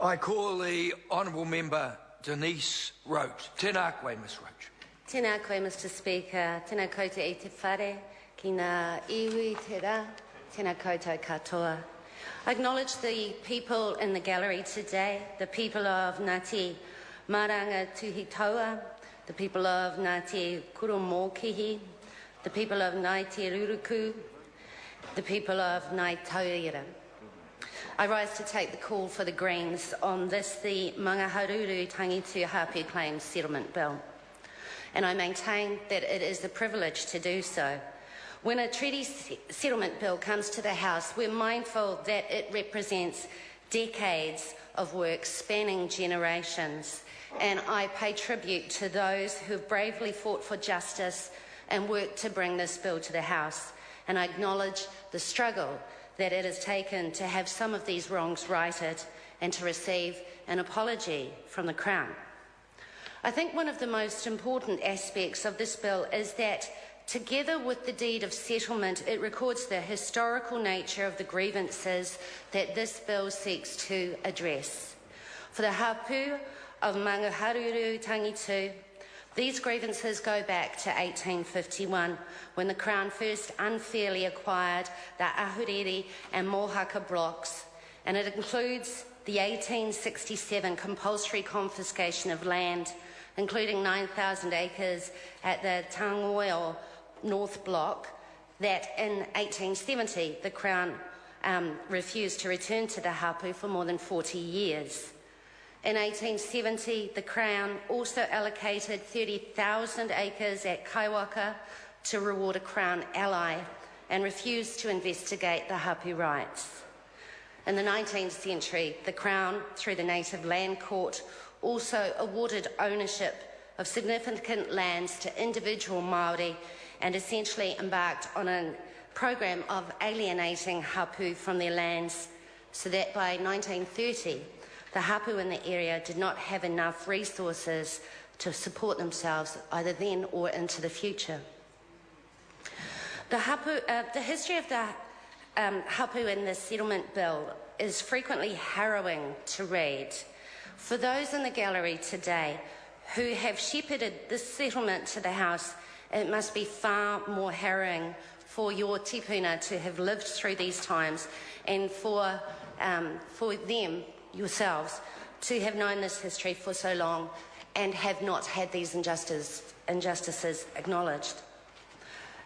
I call the Honourable Member Denise Roach. Tēnā koe, Ms Roach. Tēnā koe, Mr Speaker. Tēnā koutou i te whare, ki ngā iwi te rā. Tēnā koutou katoa. I acknowledge the people in the gallery today, the people of Ngāti Maranga Tuhitoa, the people of Ngāti Kurumokihi, the people of Ngāti Ruruku, the people of Ngāi Taurira. I rise to take the call for the Greens on this, the Maungaharuru-Tangitu Hapu Claims Settlement Bill. And I maintain that it is a privilege to do so. When a treaty settlement bill comes to the House, we're mindful that it represents decades of work spanning generations. And I pay tribute to those who have bravely fought for justice and worked to bring this bill to the House. And I acknowledge the struggle that it has taken to have some of these wrongs righted and to receive an apology from the Crown. I think one of the most important aspects of this bill is that, together with the deed of settlement, it records the historical nature of the grievances that this bill seeks to address. For the Hapu of Maungaharuru-Tangitu, these grievances go back to 1851, when the Crown first unfairly acquired the Ahuriri and Mohaka blocks, and it includes the 1867 compulsory confiscation of land, including 9,000 acres at the Tangoil North Block, that in 1870 the Crown refused to return to the Hapu for more than 40 years. In 1870, the Crown also allocated 30,000 acres at Kaiwaka to reward a Crown ally and refused to investigate the Hapu rights. In the 19th century, the Crown, through the Native Land Court, also awarded ownership of significant lands to individual Māori and essentially embarked on a program of alienating Hapu from their lands, so that by 1930, the Hapu in the area did not have enough resources to support themselves either then or into the future. The history of the Hapu in the settlement bill is frequently harrowing to read. For those in the gallery today who have shepherded this settlement to the House, it must be far more harrowing for your tipuna to have lived through these times, and for them yourselves to have known this history for so long and have not had these injustices acknowledged.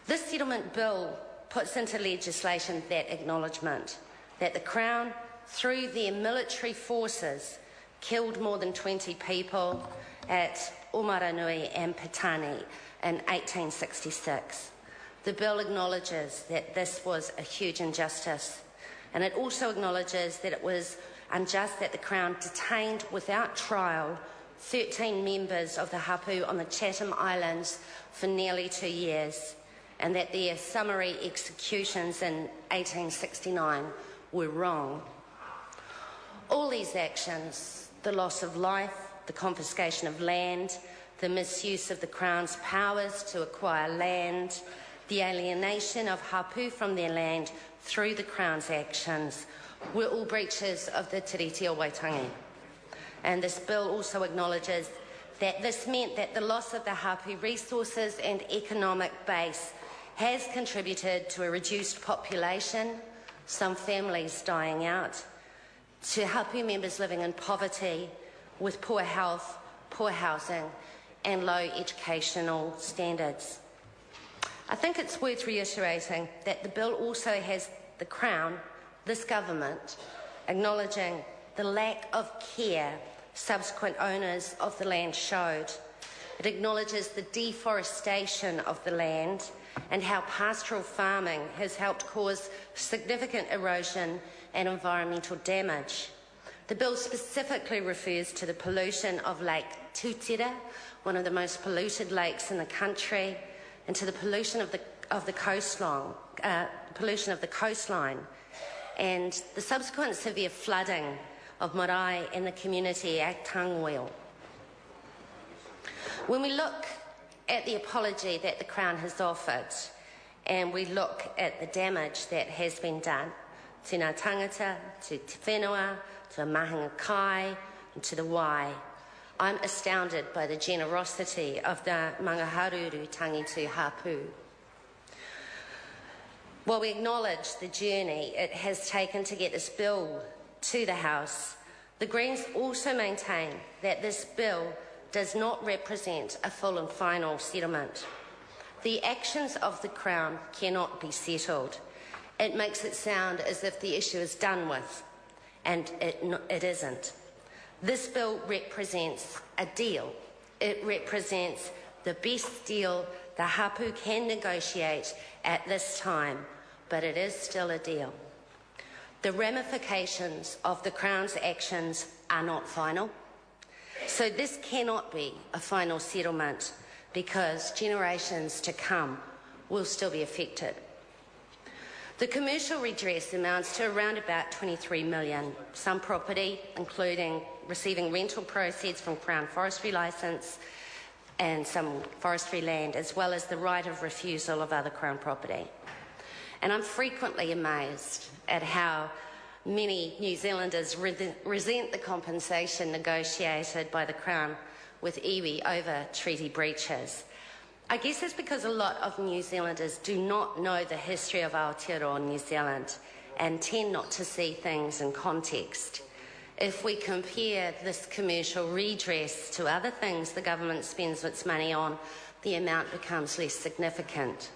This settlement bill puts into legislation that acknowledgement that the Crown, through their military forces, killed more than 20 people at Omaranui and Patani in 1866. The bill acknowledges that this was a huge injustice, and it also acknowledges that it was unjust that the Crown detained without trial 13 members of the Hapu on the Chatham Islands for nearly 2 years, and that their summary executions in 1869 were wrong. All these actions, the loss of life, the confiscation of land, the misuse of the Crown's powers to acquire land, the alienation of Hapu from their land through the Crown's actions, were all breaches of the Tiriti o Waitangi. And this bill also acknowledges that this meant that the loss of the Hapu resources and economic base has contributed to a reduced population, some families dying out, to Hapu members living in poverty with poor health, poor housing and low educational standards. I think it's worth reiterating that the bill also has the Crown, this government, acknowledging the lack of care subsequent owners of the land showed. It acknowledges the deforestation of the land and how pastoral farming has helped cause significant erosion and environmental damage. The bill specifically refers to the pollution of Lake Tutira, one of the most polluted lakes in the country, and to the pollution of the coastline, and the subsequent severe flooding of marae in the community at Tangoil. When we look at the apology that the Crown has offered, and we look at the damage that has been done, tēnā tangata, to te whenua, to a mahinga kai, and to the wai. I'm astounded by the generosity of the Maungaharuru-Tangitu Hapu. While we acknowledge the journey it has taken to get this bill to the House, the Greens also maintain that this bill does not represent a full and final settlement. The actions of the Crown cannot be settled. It makes it sound as if the issue is done with, and it isn't. This bill represents a deal. It represents the best deal the Hapu can negotiate at this time, but it is still a deal. The ramifications of the Crown's actions are not final, so this cannot be a final settlement because generations to come will still be affected. The commercial redress amounts to around about 23 million. Some property, including receiving rental proceeds from Crown forestry licence and some forestry land, as well as the right of refusal of other Crown property. And I'm frequently amazed at how many New Zealanders resent the compensation negotiated by the Crown with iwi over treaty breaches. I guess it's because a lot of New Zealanders do not know the history of Aotearoa New Zealand and tend not to see things in context. If we compare this commercial redress to other things the government spends its money on, the amount becomes less significant.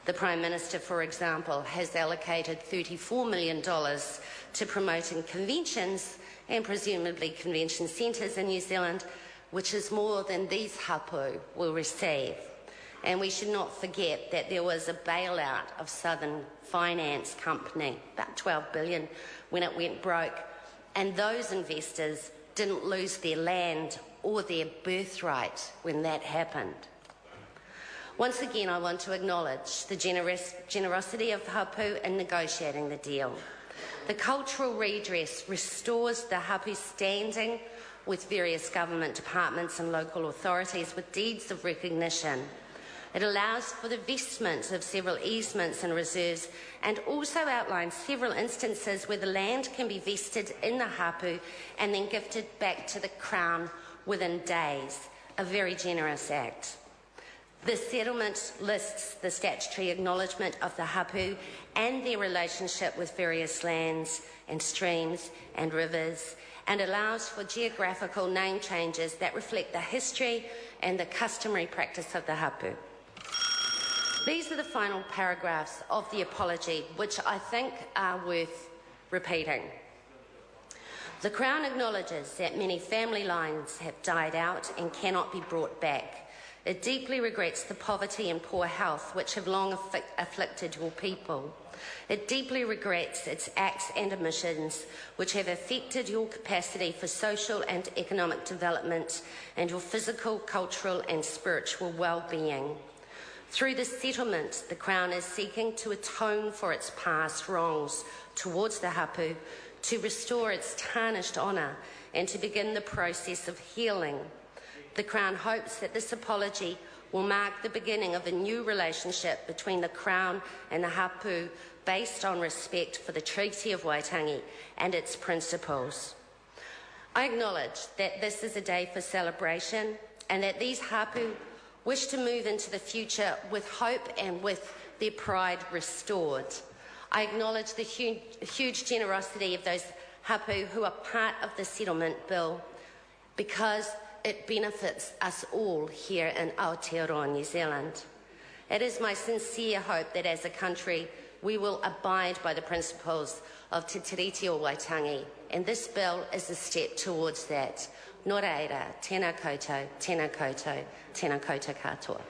The Prime Minister, for example, has allocated $34 million to promoting conventions and presumably convention centres in New Zealand, which is more than these hapu will receive. And we should not forget that there was a bailout of Southern Finance Company, about $12 billion, when it went broke. And those investors didn't lose their land or their birthright when that happened. Once again, I want to acknowledge the generosity of Hapu in negotiating the deal. The cultural redress restores the Hapu's standing with various government departments and local authorities with deeds of recognition. It allows for the vestment of several easements and reserves and also outlines several instances where the land can be vested in the Hapu and then gifted back to the Crown within days, a very generous act. The settlement lists the statutory acknowledgement of the Hapu and their relationship with various lands and streams and rivers, and allows for geographical name changes that reflect the history and the customary practice of the Hapu. These are the final paragraphs of the apology, which I think are worth repeating. The Crown acknowledges that many family lines have died out and cannot be brought back. It deeply regrets the poverty and poor health which have long afflicted your people. It deeply regrets its acts and omissions which have affected your capacity for social and economic development and your physical, cultural and spiritual well-being. Through this settlement, the Crown is seeking to atone for its past wrongs towards the Hapu, to restore its tarnished honour and to begin the process of healing. The Crown hopes that this apology will mark the beginning of a new relationship between the Crown and the Hapu based on respect for the Treaty of Waitangi and its principles. I acknowledge that this is a day for celebration and that these Hapu wish to move into the future with hope and with their pride restored. I acknowledge the huge generosity of those Hapu who are part of the settlement bill because it benefits us all here in Aotearoa, New Zealand. It is my sincere hope that as a country we will abide by the principles of Te Tiriti o Waitangi, and this bill is a step towards that. Nō reira, tēnā koutou, tēnā koutou, tēnā koutou katoa.